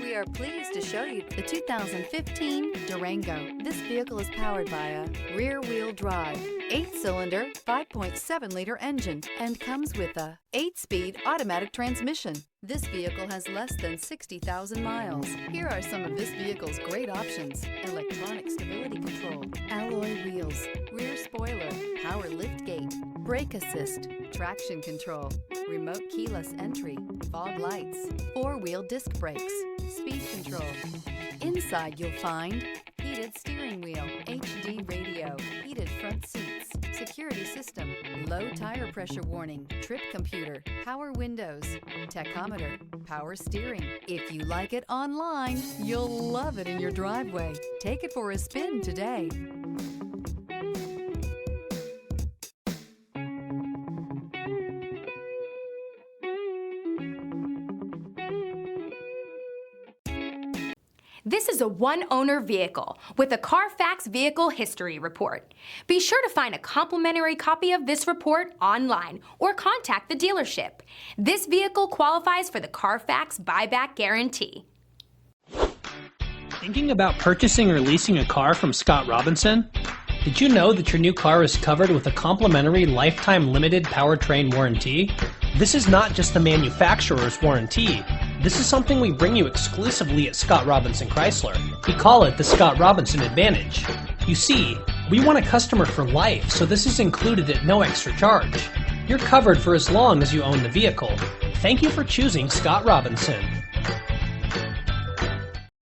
We are pleased to show you the 2015 Durango. This vehicle is powered by a rear-wheel drive, 8-cylinder, 5.7-liter engine, and comes with a 8-speed automatic transmission. This vehicle has less than 60,000 miles. Here are some of this vehicle's great options: electronic stability control, alloy wheels, rear spoiler, power liftgate, brake assist, traction control, remote keyless entry, fog lights, 4-wheel disc brakes, speed control. Inside you'll find heated steering wheel, HD radio, heated front seats, security system, low tire pressure warning, trip computer, power windows, tachometer, power steering. If you like it online, you'll love it in your driveway. Take it for a spin today. This is a one-owner vehicle with a CARFAX Vehicle History Report. Be sure to find a complimentary copy of this report online or contact the dealership. This vehicle qualifies for the CARFAX Buyback Guarantee. Thinking about purchasing or leasing a car from Scott Robinson? Did you know that your new car is covered with a complimentary lifetime limited powertrain warranty? This is not just the manufacturer's warranty. This is something we bring you exclusively at Scott Robinson Chrysler. We call it the Scott Robinson Advantage. You see, we want a customer for life, so this is included at no extra charge. You're covered for as long as you own the vehicle. Thank you for choosing Scott Robinson.